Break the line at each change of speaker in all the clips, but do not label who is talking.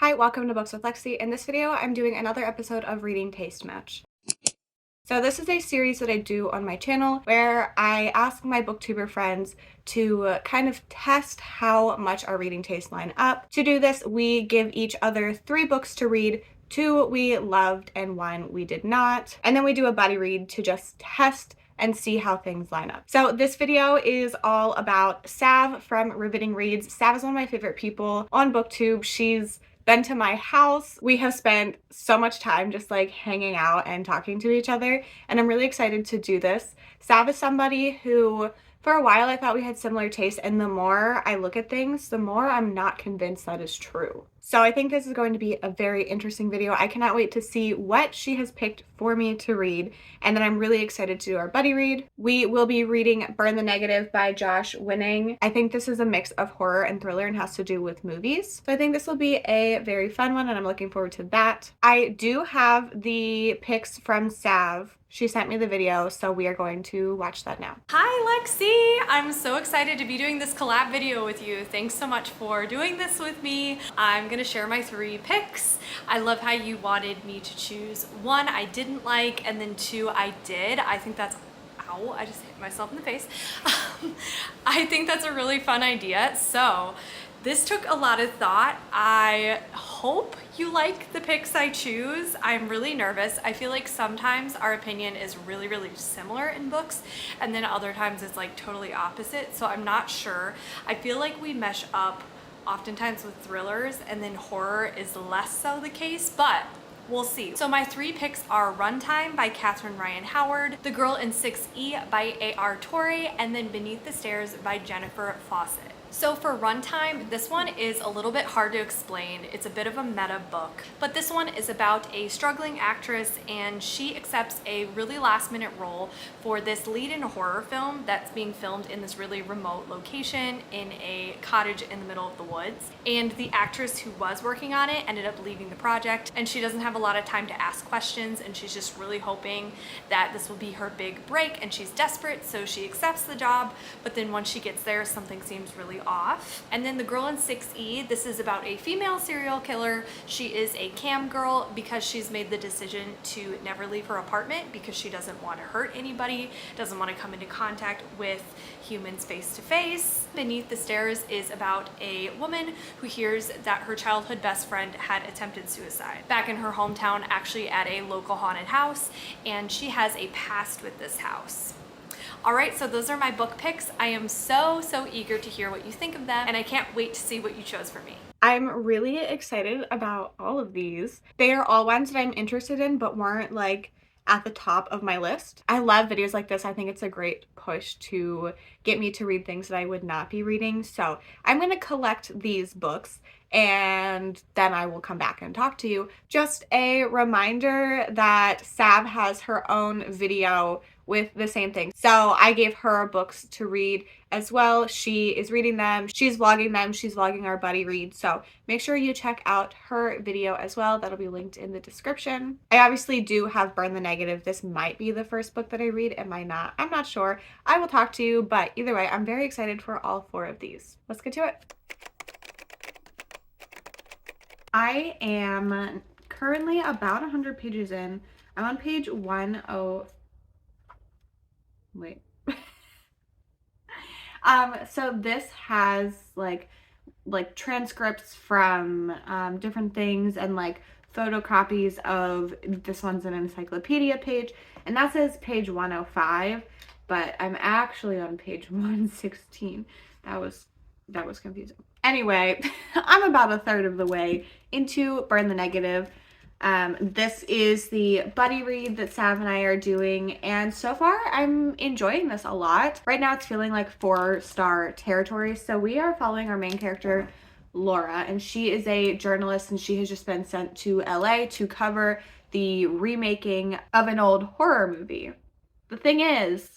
Hi, welcome to Books with Lexi. In this video, I'm doing another episode of Reading Taste Match. So this is a series that I do on my channel where I ask my booktuber friends to kind of test how much our reading tastes line up. To do this, we give each other 3 books to read, 2 we loved and 1 we did not. And then we do a buddy read to just test and see how things line up. So this video is all about Sav from Riveting Reads. Sav is one of my favorite people on BookTube. She's been to my house. We have spent so much time just like hanging out and talking to each other, and I'm really excited to do this. Sav is somebody who for a while I thought we had similar tastes, and the more I look at things, the more I'm not convinced that is true. So I think this is going to be a very interesting video. I cannot wait to see what she has picked for me to read, and then I'm really excited to do our buddy read. We will be reading Burn the Negative by Josh Winning. I think this is a mix of horror and thriller and has to do with movies. So I think this will be a very fun one, and I'm looking forward to that. I do have the picks from Sav. She sent me the video, so we are going to watch that now.
Hi Lexi! I'm so excited to be doing this collab video with you. Thanks so much for doing this with me. I'm gonna share my 3 picks. I love how you wanted me to choose 1 I didn't like and then 2 I did. I think that's, ow, I just hit myself in the face. I think that's a really fun idea. So this took a lot of thought. I hope you like the picks I choose. I'm really nervous. I feel like sometimes our opinion is really similar in books, and then other times it's like totally opposite. So I'm not sure. I feel like we mesh up oftentimes with thrillers, and then horror is less so the case, but we'll see. So my 3 picks are Runtime by Catherine Ryan Howard, The Girl in 6E by A.R. Torre, and then Beneath the Stairs by Jennifer Fawcett. So for Runtime, this one is a little bit hard to explain. It's a bit of a meta book, but this one is about a struggling actress, and she accepts a really last-minute role for this lead in a horror film that's being filmed in this really remote location in a cottage in the middle of the woods. And the actress who was working on it ended up leaving the project, and she doesn't have a lot of time to ask questions, and she's just really hoping that this will be her big break, and she's desperate, so she accepts the job. But then once she gets there, something seems really off. And then The Girl in 6E, this is about a female serial killer. She is a cam girl because she's made the decision to never leave her apartment because she doesn't want to hurt anybody, doesn't want to come into contact with humans face to face. Beneath the Stairs is about a woman who hears that her childhood best friend had attempted suicide back in her hometown, actually at a local haunted house, and she has a past with this house. Alright, so those are my book picks. I am so eager to hear what you think of them, and I can't wait to see what you chose for me.
I'm really excited about all of these. They are all ones that I'm interested in but weren't like at the top of my list. I love videos like this. I think it's a great push to get me to read things that I would not be reading. So I'm going to collect these books and then I will come back and talk to you. Just a reminder that Sav has her own video with the same thing. So I gave her books to read as well. She is reading them, she's vlogging our buddy read. So make sure you check out her video as well. That'll be linked in the description. I obviously do have Burn the Negative. This might be the first book that I read, it might not. I'm not sure. I will talk to you, but either way, I'm very excited for all 4 of these. Let's get to it. I am currently about 100 pages in. I'm on page 10. Wait. So this has like transcripts from different things and like photocopies of, this one's an encyclopedia page, and that says page 105, but I'm actually on page 116. That was confusing. Anyway, I'm about a third of the way into Burn the Negative. This is the buddy read that Sav and I are doing, and so far I'm enjoying this a lot. Right now it's feeling like 4-star territory. So we are following our main character, Laura, and she is a journalist, and she has just been sent to LA to cover the remaking of an old horror movie. The thing is,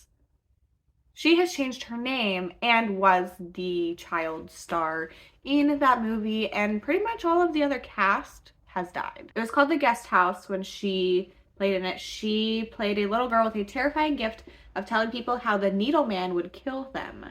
she has changed her name and was the child star in that movie, and pretty much all of the other cast has died. It was called The Guest House when she played in it. She played a little girl with a terrifying gift of telling people how the needle man would kill them.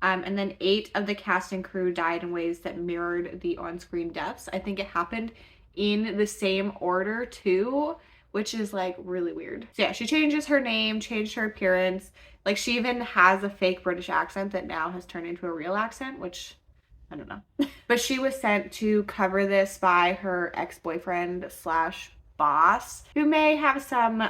And then 8 of the cast and crew died in ways that mirrored the on-screen deaths. I think it happened in the same order too, which is like really weird. So yeah, she changes her name, changed her appearance. Like she even has a fake British accent that now has turned into a real accent, which I don't know. But she was sent to cover this by her ex-boyfriend slash boss, who may have some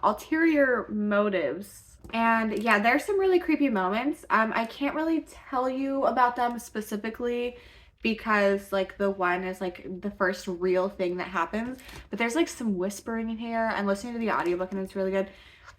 ulterior motives. And yeah, there's some really creepy moments. I can't really tell you about them specifically because like the one is like the first real thing that happens, but there's like some whispering in here. I'm listening to the audiobook and it's really good.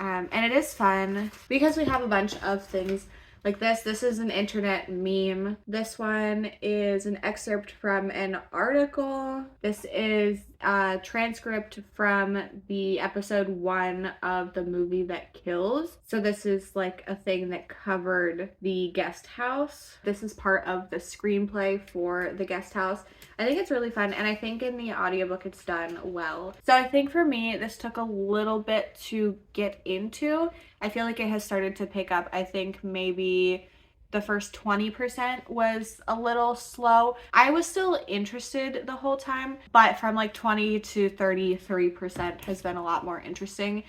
And it is fun because we have a bunch of things like this. This is an internet meme. This one is an excerpt from an article. This is a transcript from the episode 1 of the movie that kills. So this is like a thing that covered the guest house. This is part of the screenplay for the guest house. I think it's really fun, and I think in the audiobook it's done well. So I think for me, this took a little bit to get into. I feel like it has started to pick up. I think maybe the first 20% was a little slow. I was still interested the whole time, but from like 20 to 33% has been a lot more interesting.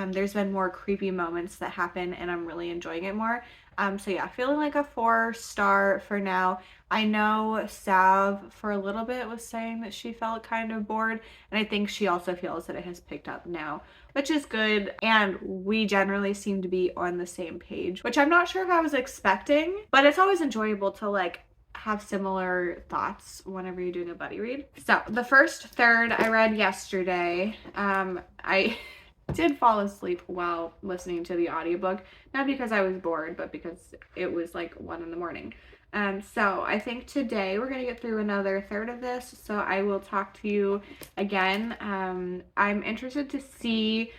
There's been more creepy moments that happen and I'm really enjoying it more. So yeah, feeling like a 4-star for now. I know Sav for a little bit was saying that she felt kind of bored, and I think she also feels that it has picked up now, which is good. And we generally seem to be on the same page, which I'm not sure if I was expecting, but it's always enjoyable to like have similar thoughts whenever you're doing a buddy read. So the first third I read yesterday. I did fall asleep while listening to the audiobook, not because I was bored, but because it was like 1 in the morning. So I think today we're going to get through another third of this, so I will talk to you again. I'm interested to see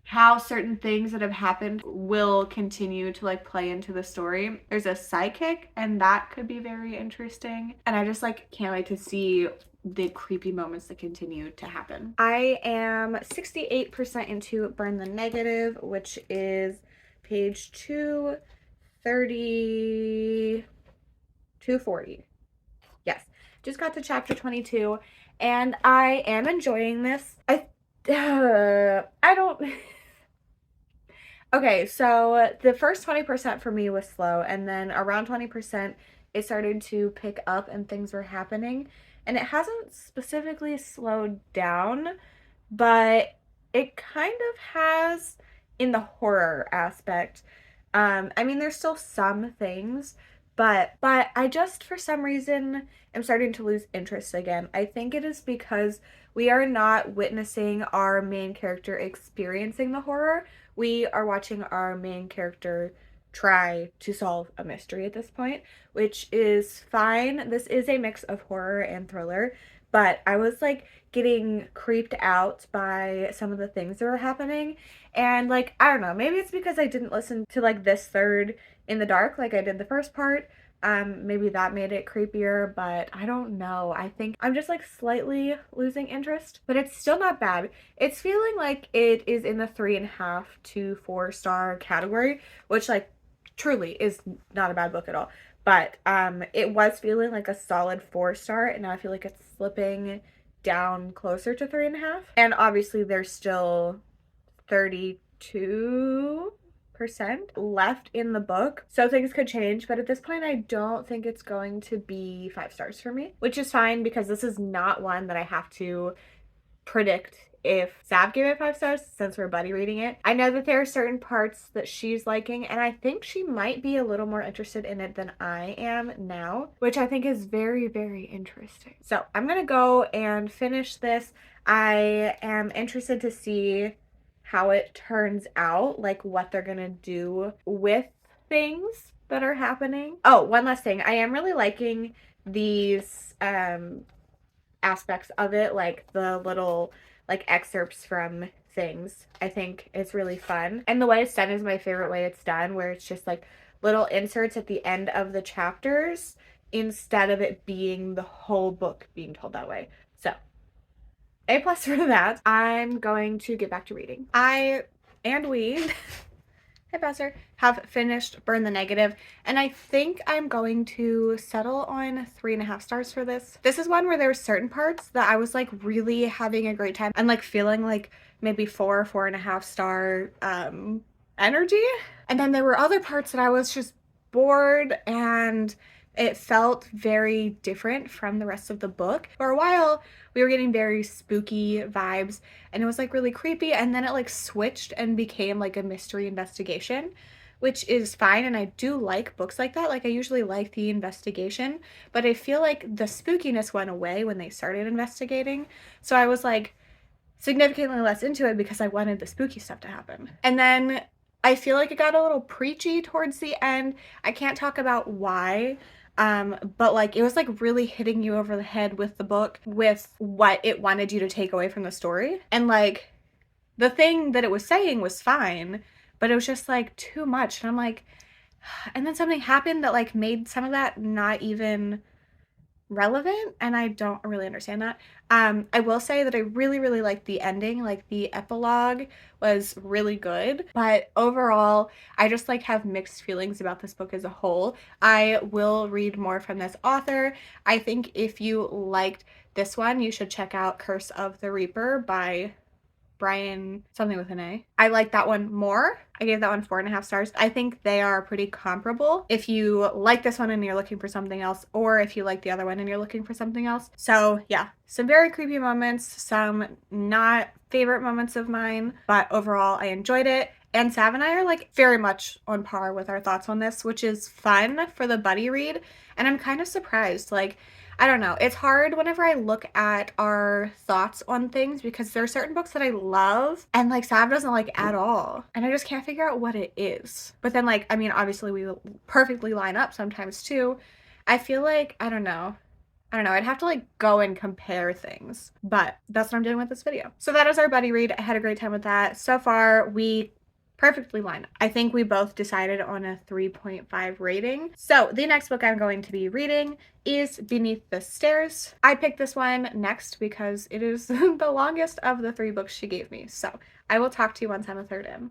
how certain things that have happened will continue to like play into the story. There's a sidekick, and that could be very interesting, and I just like can't wait to see the creepy moments that continue to happen. I am 68% into Burn the Negative, which is page 230, 240. Yes, just got to chapter 22, and I am enjoying this. I don't. Okay, so the first 20% for me was slow, and then around 20% it started to pick up and things were happening. And it hasn't specifically slowed down, but it kind of has in the horror aspect. I mean, there's still some things, but I just, for some reason, am starting to lose interest again. I think it is because we are not witnessing our main character experiencing the horror. We are watching our main character try to solve a mystery at this point, which is fine. This is a mix of horror and thriller, but I was like getting creeped out by some of the things that were happening. And like, I don't know, maybe it's because I didn't listen to like this third in the dark like I did the first part. Maybe that made it creepier, but I don't know. I think I'm just like slightly losing interest, but it's still not bad. It's feeling like it is in the 3.5 to 4-star category, which like truly is not a bad book at all. But it was feeling like a solid 4-star, and now I feel like it's slipping down closer to 3.5. And obviously there's still 32% left in the book, so things could change, but at this point I don't think it's going to be 5 stars for me, which is fine because this is not one that I have to predict if Sav gave it 5 stars since we're buddy reading it. I know that there are certain parts that she's liking, and I think she might be a little more interested in it than I am now, which I think is very, very interesting. So I'm gonna go and finish this. I am interested to see how it turns out, like what they're gonna do with things that are happening. Oh, one last thing. I am really liking these aspects of it, like the little like excerpts from things. I think it's really fun, and the way it's done is my favorite way it's done, where it's just like little inserts at the end of the chapters instead of it being the whole book being told that way. So A+ for that. I'm going to get back to reading. We Professor, have finished Burn the Negative, and I think I'm going to settle on 3.5 stars for this. This is one where there were certain parts that I was like really having a great time and like feeling like maybe 4.5 star energy. And then there were other parts that I was just bored and it felt very different from the rest of the book. For a while, we were getting very spooky vibes and it was like really creepy, and then it like switched and became like a mystery investigation, which is fine, and I do like books like that. Like I usually like the investigation, but I feel like the spookiness went away when they started investigating. So I was like significantly less into it because I wanted the spooky stuff to happen. And then I feel like it got a little preachy towards the end. I can't talk about why, but like it was like really hitting you over the head with the book with what it wanted you to take away from the story. And like the thing that it was saying was fine, but it was just like too much. And I'm like, and then something happened that like made some of that not even relevant, and I don't really understand that. I will say that I really liked the ending. Like the epilogue was really good, but overall I just like have mixed feelings about this book as a whole. I will read more from this author. I think if you liked this one, you should check out Curse of the Reaper by Brian something with an A. I like that one more. I gave that one 4.5 stars. I think they are pretty comparable if you like this one and you're looking for something else, or if you like the other one and you're looking for something else. So yeah, some very creepy moments, some not favorite moments of mine, but overall I enjoyed it. And Sav and I are like very much on par with our thoughts on this, which is fun for the buddy read. And I'm kind of surprised. Like, I don't know. It's hard whenever I look at our thoughts on things because there are certain books that I love and like Sav doesn't like at all. And I just can't figure out what it is. But then like, I mean, obviously we perfectly line up sometimes too. I feel like, I don't know. I'd have to like go and compare things, but that's what I'm doing with this video. So that is our buddy read. I had a great time with that. So far, we perfectly lined up. I think we both decided on a 3.5 rating. So the next book I'm going to be reading is Beneath the Stairs. I picked this one next because it is the longest of the 3 books she gave me. So I will talk to you once I'm a third in.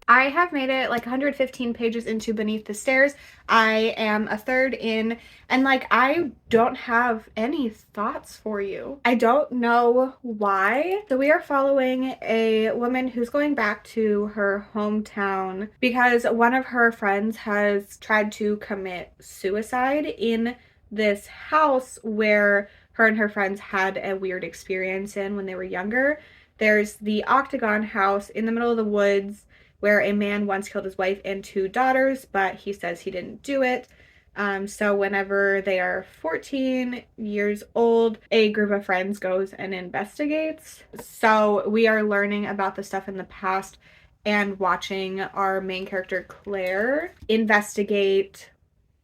I have made it like 115 pages into Beneath the Stairs. I am a third in, and like I don't have any thoughts for you. I don't know why. So we are following a woman who's going back to her hometown because one of her friends has tried to commit suicide in this house where her and her friends had a weird experience in when they were younger. There's the Octagon house in the middle of the woods where a man once killed his wife and 2 daughters, but he says he didn't do it. So whenever they are 14 years old, a group of friends goes and investigates. So we are learning about the stuff in the past and watching our main character, Claire, investigate,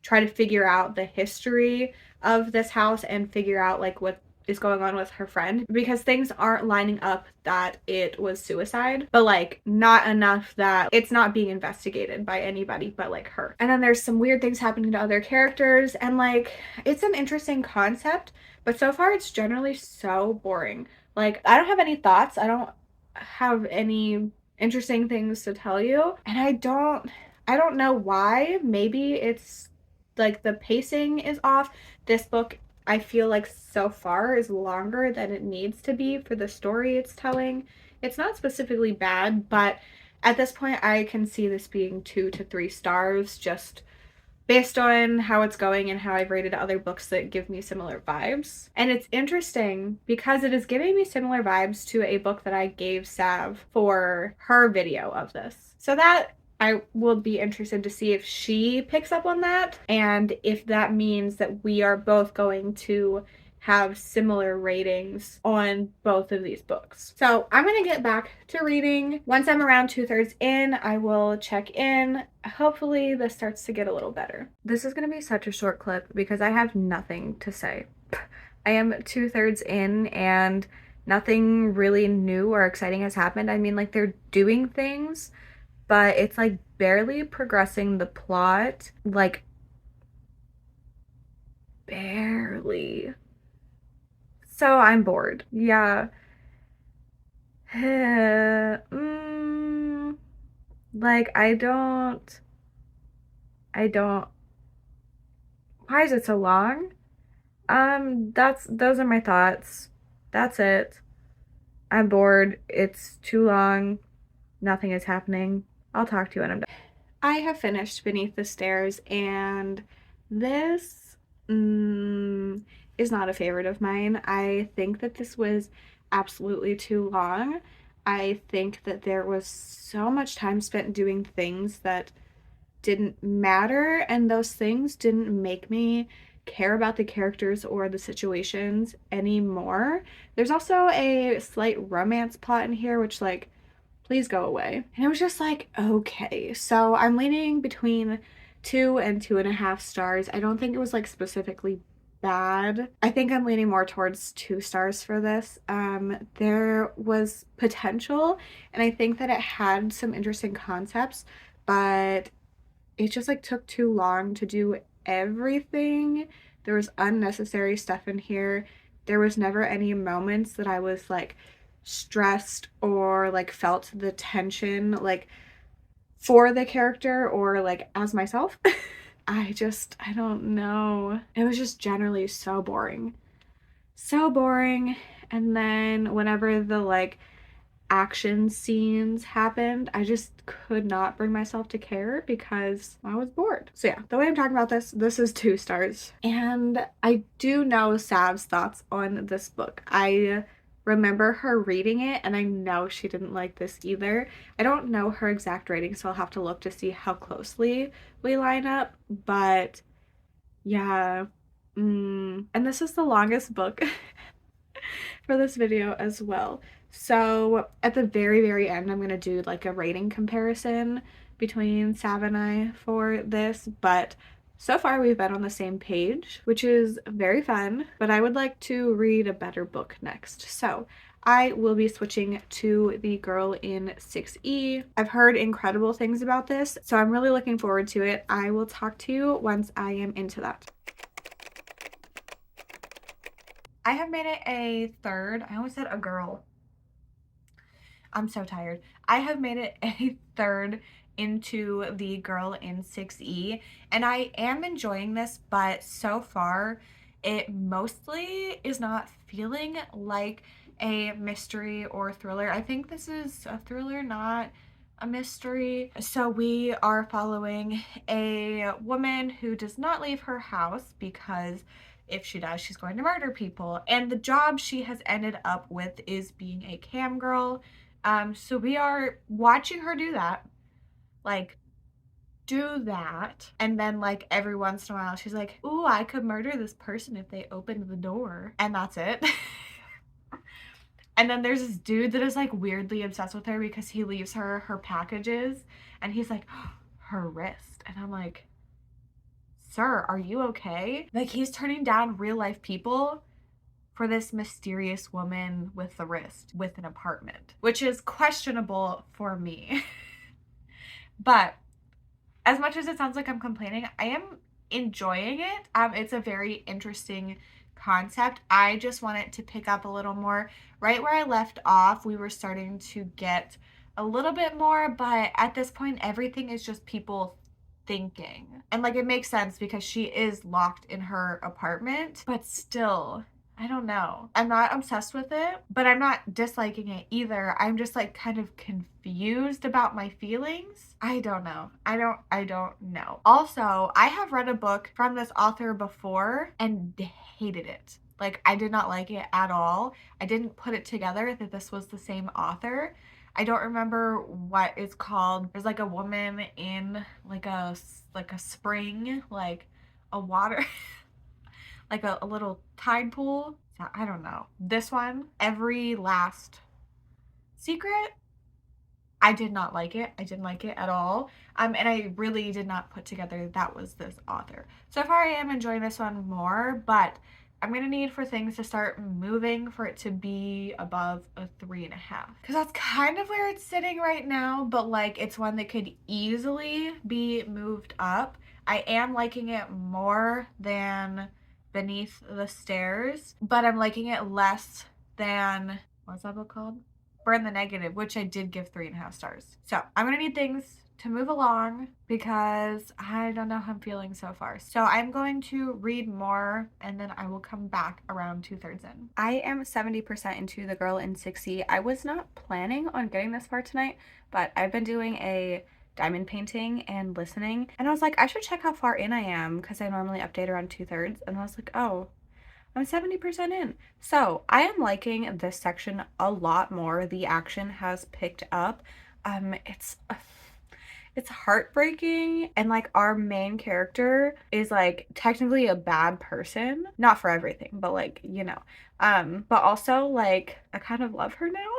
try to figure out the history of this house and figure out like what is going on with her friend, because things aren't lining up that it was suicide, but like not enough that it's not being investigated by anybody but like her. And then there's some weird things happening to other characters, and like it's an interesting concept, but so far it's generally so boring. Like I don't have any thoughts, I don't have any interesting things to tell you, and I don't know why. Maybe it's like the pacing is off. This book I feel like so far is longer than it needs to be for the story it's telling. It's not specifically bad, but at this point I can see this being 2 to 3 stars just based on how it's going and how I've rated other books that give me similar vibes. And it's interesting because it is giving me similar vibes to a book that I gave Sav for her video of this. So that I will be interested to see if she picks up on that and if that means that we are both going to have similar ratings on both of these books. So I'm going to get back to reading. Once I'm around 2/3 in, I will check in. Hopefully this starts to get a little better. This is going to be such a short clip because I have nothing to say. I am 2/3 in and nothing really new or exciting has happened. I mean, like they're doing things, but it's like barely progressing the plot, like barely. So I'm bored. Yeah. Like, I don't, why is it so long? Those are my thoughts. That's it. I'm bored. It's too long. Nothing is happening. I'll talk to you when I'm done. I have finished Beneath the Stairs, and this is not a favorite of mine. I think that this was absolutely too long. I think that there was so much time spent doing things that didn't matter, and those things didn't make me care about the characters or the situations anymore. There's also a slight romance plot in here, which, like, please go away. And it was just like, okay. So I'm leaning between 2 and 2.5 stars. I don't think it was like specifically bad. I think I'm leaning more towards 2 stars for this. There was potential, and I think that it had some interesting concepts, but it just like took too long to do everything. There was unnecessary stuff in here. There was never any moments that I was like stressed or like felt the tension like for the character or like as myself. I don't know. It was just generally so boring. So boring. And then whenever the like action scenes happened, I just could not bring myself to care because I was bored. So yeah, the way I'm talking about this is 2 stars. And I do know Sav's thoughts on this book. I remember her reading it, and I know she didn't like this either. I don't know her exact rating, so I'll have to look to see how closely we line up, but yeah. And this is the longest book for this video as well. So at the very, very end, I'm going to do like a rating comparison between Sav and I for this, but so far we've been on the same page, which is very fun, but I would like to read a better book next. So I will be switching to The Girl in 6E. I've heard incredible things about this, so I'm really looking forward to it. I will talk to you once I am into that. I have made it a third. I almost said a girl. I'm so tired. I have made it a third into The Girl in 6E, and I am enjoying this, but so far it mostly is not feeling like a mystery or thriller. I think this is a thriller, not a mystery. So we are following a woman who does not leave her house because if she does, she's going to murder people. And the job she has ended up with is being a cam girl. So we are watching her do that. Like, do that. And then, like, every once in a while, she's like, ooh, I could murder this person if they opened the door. And that's it. And then there's this dude that is like weirdly obsessed with her because he leaves her her packages, and he's like, oh, her wrist. And I'm like, sir, are you okay? Like, he's turning down real life people for this mysterious woman with the wrist with an apartment, which is questionable for me. But as much as it sounds like I'm complaining, I am enjoying it. It's a very interesting concept. I just want it to pick up a little more. Right where I left off, we were starting to get a little bit more, but at this point, everything is just people thinking. And like, it makes sense because she is locked in her apartment, but still, I don't know. I'm not obsessed with it, but I'm not disliking it either. I'm just like kind of confused about my feelings. I don't know. I don't know. Also, I have read a book from this author before and hated it. Like, I did not like it at all. I didn't put it together that this was the same author. I don't remember what it's called. There's like a woman in like a spring, like a water like a little tide pool. I don't know. This one, Every Last Secret, I did not like it. I didn't like it at all. And I really did not put together that was this author. So far, I am enjoying this one more, but I'm gonna need for things to start moving for it to be above a 3.5. Because that's kind of where it's sitting right now, but like, it's one that could easily be moved up. I am liking it more than Beneath the Stairs, but I'm liking it less than, what's that book called? Burn the Negative, which I did give 3.5 stars. So I'm gonna need things to move along because I don't know how I'm feeling so far. So I'm going to read more and then I will come back around 2/3 in. I am 70% into The Girl in 6E. I was not planning on getting this far tonight, but I've been doing a diamond painting and listening, and I was like, I should check how far in I am because I normally update around 2/3, and I was like, oh, I'm 70% in. So I am liking this section a lot more. The action has picked up. It's heartbreaking, and like our main character is like technically a bad person, not for everything, but like, you know, but also like I kind of love her now.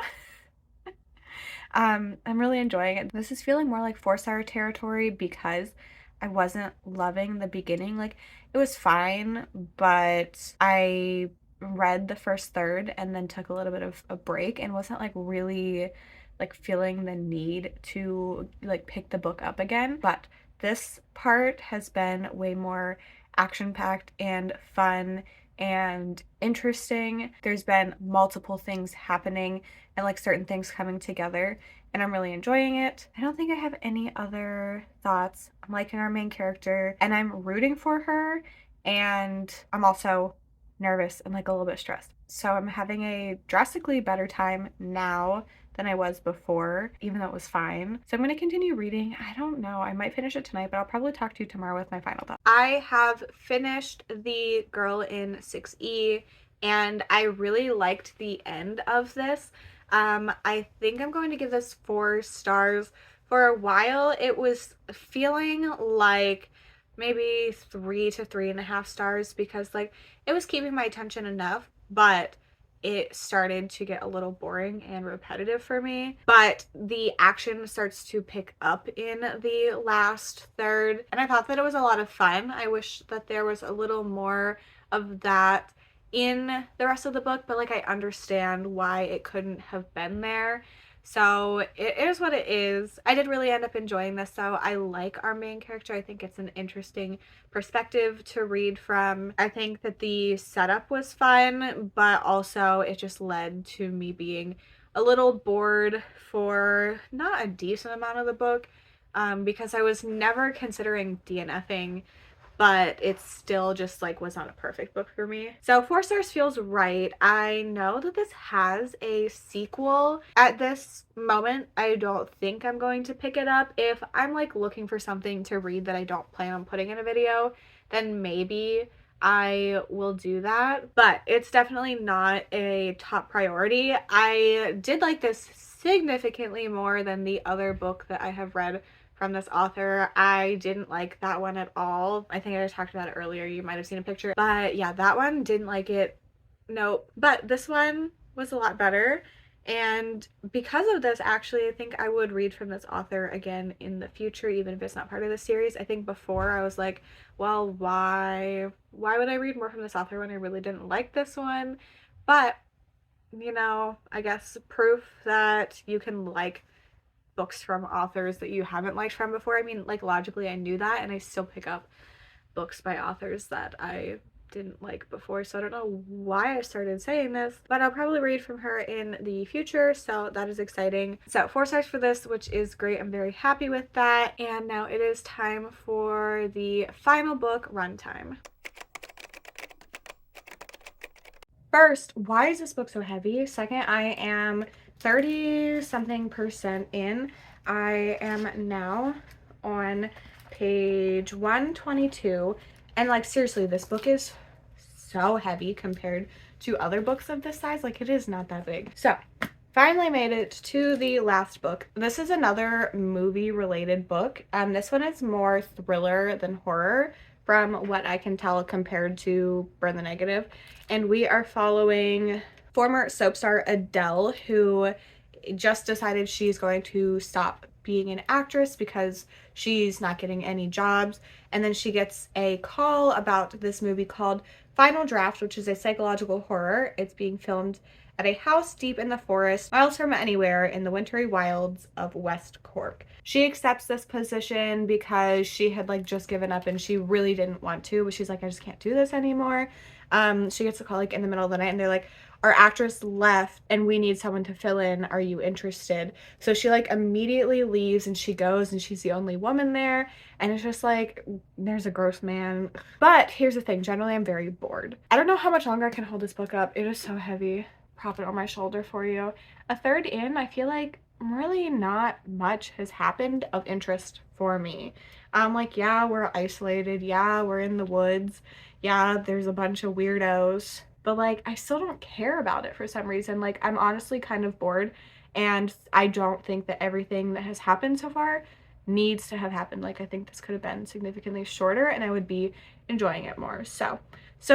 I'm really enjoying it. This is feeling more like 4-star territory because I wasn't loving the beginning. Like, it was fine, but I read the first third and then took a little bit of a break and wasn't like really like feeling the need to like pick the book up again. But this part has been way more action-packed and fun and interesting. There's been multiple things happening and like certain things coming together, and I'm really enjoying it. I don't think I have any other thoughts. I'm liking our main character and I'm rooting for her, and I'm also nervous and like a little bit stressed. So I'm having a drastically better time now than I was before, even though it was fine. So I'm going to continue reading. I don't know. I might finish it tonight, but I'll probably talk to you tomorrow with my final thoughts. I have finished The Girl in 6E, and I really liked the end of this. I think I'm going to give this 4 stars. For a while, it was feeling like maybe 3 to 3.5 stars because like it was keeping my attention enough, but it started to get a little boring and repetitive for me. But the action starts to pick up in the last third, and I thought that it was a lot of fun. I wish that there was a little more of that in the rest of the book, but like I understand why it couldn't have been there. So it is what it is. I did really end up enjoying this, so I like our main character. I think it's an interesting perspective to read from. I think that the setup was fun, but also it just led to me being a little bored for not a decent amount of the book, because I was never considering DNFing, but it still just like was not a perfect book for me. So 4 stars feels right. I know that this has a sequel. At this moment, I don't think I'm going to pick it up. If I'm like looking for something to read that I don't plan on putting in a video, then maybe I will do that, but it's definitely not a top priority. I did like this significantly more than the other book that I have read from this author. I didn't like that one at all. I think I talked about it earlier. You might have seen a picture. But yeah, that one, didn't like it. Nope. But this one was a lot better. And because of this, actually, I think I would read from this author again in the future, even if it's not part of the series. I think before I was like, well, why would I read more from this author when I really didn't like this one? But, you know, I guess proof that you can like books from authors that you haven't liked from before. I mean, like logically I knew that, and I still pick up books by authors that I didn't like before, so I don't know why I started saying this, but I'll probably read from her in the future, so that is exciting. So 4 stars for this, which is great. I'm very happy with that. And now it is time for the final book, Runtime. First, why is this book so heavy? Second, I am 30-something% in. I am now on page 122, and like seriously, this book is so heavy compared to other books of this size. Like, it is not that big. So finally made it to the last book. This is another movie related book. This one is more thriller than horror from what I can tell compared to Burn the Negative, and we are following former soap star Adele, who just decided she's going to stop being an actress because she's not getting any jobs. And then she gets a call about this movie called Final Draft, which is a psychological horror. It's being filmed at a house deep in the forest, miles from anywhere in the wintry wilds of West Cork. She accepts this position because she had like just given up and she really didn't want to, but she's like, I just can't do this anymore. She gets a call like in the middle of the night and they're like, our actress left and we need someone to fill in. Are you interested? So she like immediately leaves and she goes and she's the only woman there. And it's just like, there's a gross man. But here's the thing, generally I'm very bored. I don't know how much longer I can hold this book up. It is so heavy. Prop it on my shoulder for you. A third in, I feel like really not much has happened of interest for me. Like, yeah, we're isolated. Yeah, we're in the woods. Yeah, there's a bunch of weirdos. But like, I still don't care about it for some reason. Like, I'm honestly kind of bored. And I don't think that everything that has happened so far needs to have happened. Like, I think this could have been significantly shorter and I would be enjoying it more. So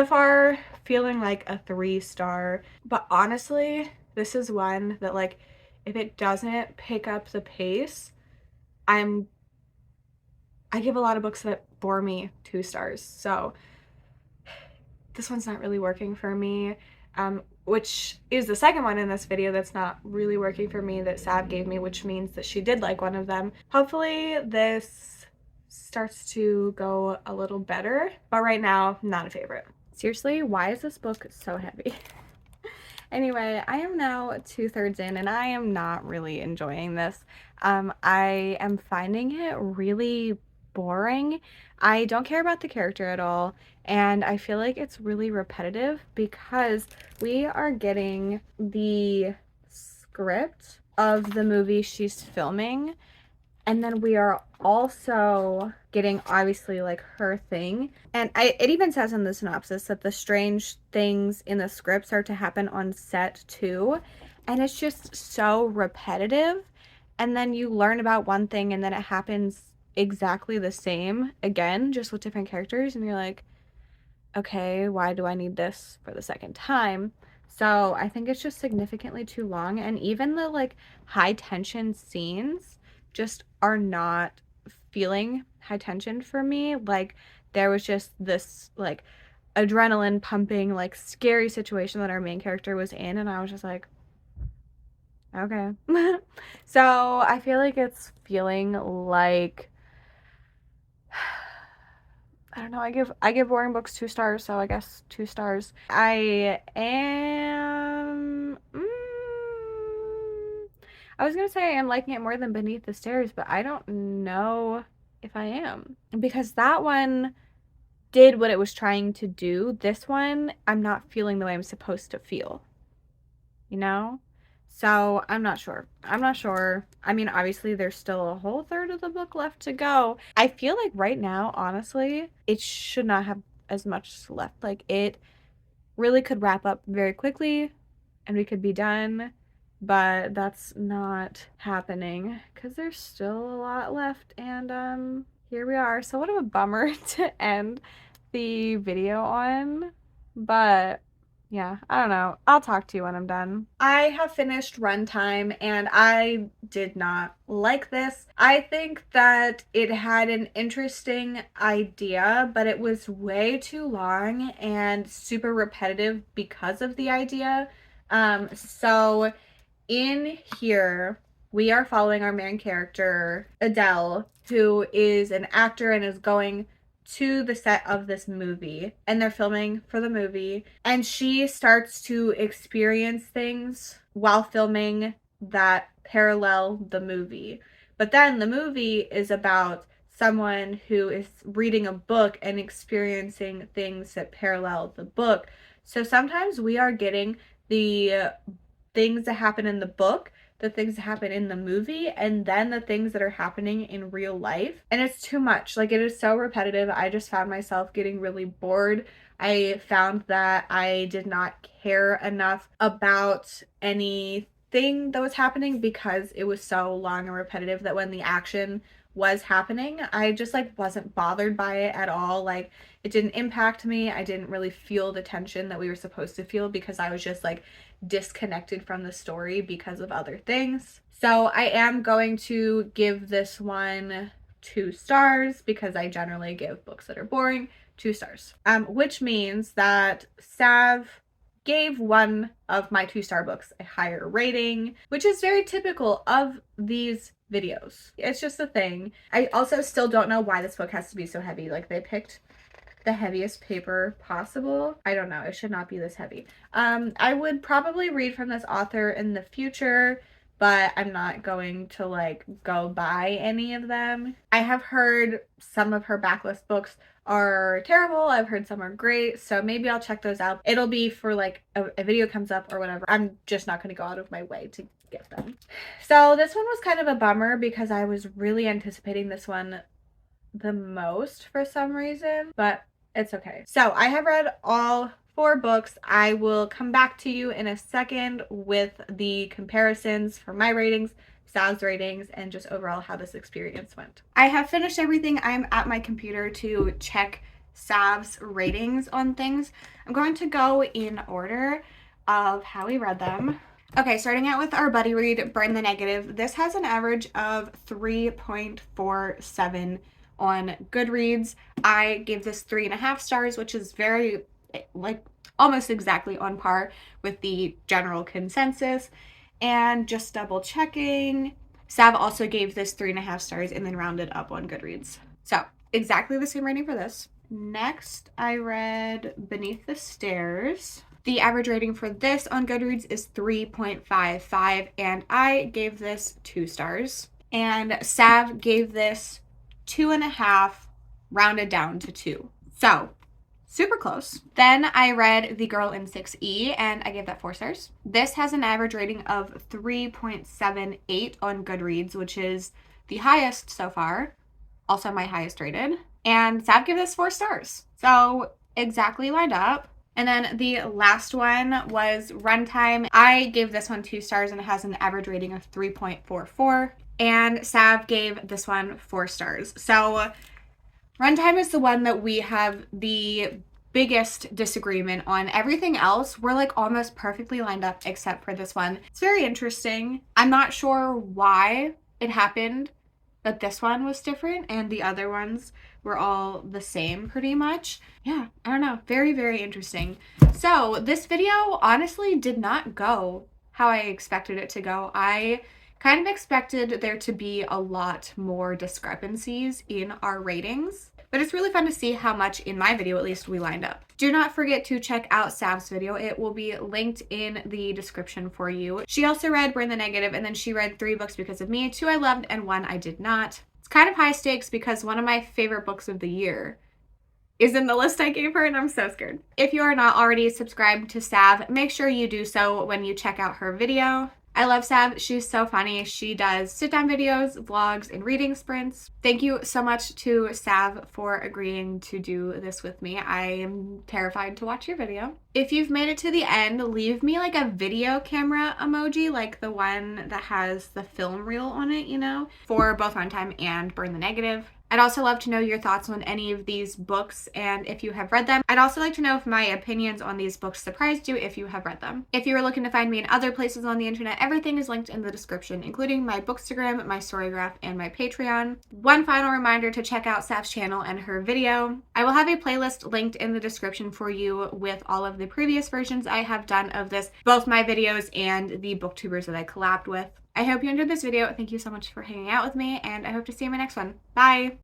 far, feeling like a 3-star. But honestly, this is one that like, if it doesn't pick up the pace, I give a lot of books that bore me 2 stars. So this one's not really working for me, which is the second one in this video that's not really working for me that Sav gave me, which means that she did like one of them. Hopefully this starts to go a little better, but right now, not a favorite. Seriously, why is this book so heavy? Anyway, I am now 2/3 in and I am not really enjoying this. I am finding it really boring. I don't care about the character at all, and I feel like it's really repetitive because we are getting the script of the movie she's filming, and then we are also getting obviously like her thing. And it even says in the synopsis that the strange things in the script start to happen on set too. And it's just so repetitive. And then you learn about one thing and then it happens exactly the same again, just with different characters. And you're like, okay, why do I need this for the second time? So I think it's just significantly too long. And even the like high tension scenes just are not feeling high tension for me. Like there was just this like adrenaline pumping like scary situation that our main character was in, and I was just like, okay. So I feel like it's feeling like, I don't know, I give boring books 2 stars, so I guess 2 stars. I am I was gonna say I am liking it more than Beneath the Stairs, but I don't know if I am. Because that one did what it was trying to do. This one, I'm not feeling the way I'm supposed to feel. You know? So I'm not sure. I'm not sure. I mean, obviously there's still a whole third of the book left to go. I feel like right now, honestly, it should not have as much left. Like it really could wrap up very quickly and we could be done, but that's not happening because there's still a lot left, and here we are. So what a bummer to end the video on, but yeah, I don't know. I'll talk to you when I'm done. I have finished Runtime and I did not like this. I think that it had an interesting idea, but it was way too long and super repetitive because of the idea. So in here, we are following our main character, Adele, who is an actor and is going to the set of this movie, and they're filming for the movie, and she starts to experience things while filming that parallel the movie. But then the movie is about someone who is reading a book and experiencing things that parallel the book. So sometimes we are getting the things that happen in the book, the things that happen in the movie, and then the things that are happening in real life. And it's too much. Like, it is so repetitive. I just found myself getting really bored. I found that I did not care enough about anything that was happening because it was so long and repetitive that when the action was happening, I just like wasn't bothered by it at all. Like, it didn't impact me. I didn't really feel the tension that we were supposed to feel because I was just like disconnected from the story because of other things. So I am going to give this one 2 stars because I generally give books that are boring 2 stars. Which means that Sav gave one of my 2-star books a higher rating, which is very typical of these videos. It's just a thing. I also still don't know why this book has to be so heavy. Like, they picked the heaviest paper possible. I don't know, it should not be this heavy. I would probably read from this author in the future, but I'm not going to like go buy any of them. I have heard some of her backlist books are terrible. I've heard some are great, so maybe I'll check those out. It'll be for like a video comes up or whatever. I'm just not going to go out of my way to get them. So this one was kind of a bummer because I was really anticipating this one the most for some reason, but it's okay. So I have read all 4 books. I will come back to you in a second with the comparisons for my ratings, Sav's ratings, and just overall how this experience went. I have finished everything. I'm at my computer to check Sav's ratings on things. I'm going to go in order of how we read them. Okay, starting out with our buddy read, Burn the Negative. This has an average of 3.47 on Goodreads. I gave this 3.5 stars, which is very, like, almost exactly on par with the general consensus. And just double checking, Sav also gave this 3.5 stars and then rounded up on Goodreads. So exactly the same rating for this. Next, I read Beneath the Stairs. The average rating for this on Goodreads is 3.55, and I gave this 2 stars. And Sav gave this 2.5, rounded down to 2. So super close. Then I read The Girl in 6E, and I gave that 4 stars. This has an average rating of 3.78 on Goodreads, which is the highest so far. Also my highest rated. And Sav gave this 4 stars. So exactly lined up. And then the last one was Runtime. I gave this one 2 stars and it has an average rating of 3.44. And Sav gave this one 4 stars. So Runtime is the one that we have the biggest disagreement on. Everything else, we're like almost perfectly lined up except for this one. It's very interesting. I'm not sure why it happened, but this one was different and the other ones were all the same pretty much. Yeah, I don't know. Very, very interesting. So this video honestly did not go how I expected it to go. I kind of expected there to be a lot more discrepancies in our ratings, but it's really fun to see how much in my video, at least, we lined up. Do not forget to check out Sav's video. It will be linked in the description for you. She also read Burn the Negative, and then she read 3 books because of me, 2 I loved and 1 I did not. It's kind of high stakes because one of my favorite books of the year is in the list I gave her, and I'm so scared. If you are not already subscribed to Sav, make sure you do so when you check out her video. I love Sav. She's so funny. She does sit-down videos, vlogs, and reading sprints. Thank you so much to Sav for agreeing to do this with me. I am terrified to watch your video. If you've made it to the end, leave me like a video camera emoji, like the one that has the film reel on it, you know, for both Runtime and Burn the Negative. I'd also love to know your thoughts on any of these books and if you have read them. I'd also like to know if my opinions on these books surprised you if you have read them. If you are looking to find me in other places on the internet, everything is linked in the description, including my Bookstagram, my Storygraph, and my Patreon. One final reminder to check out Sav's channel and her video. I will have a playlist linked in the description for you with all of the previous versions I have done of this, both my videos and the booktubers that I collabed with. I hope you enjoyed this video. Thank you so much for hanging out with me, and I hope to see you in my next one. Bye!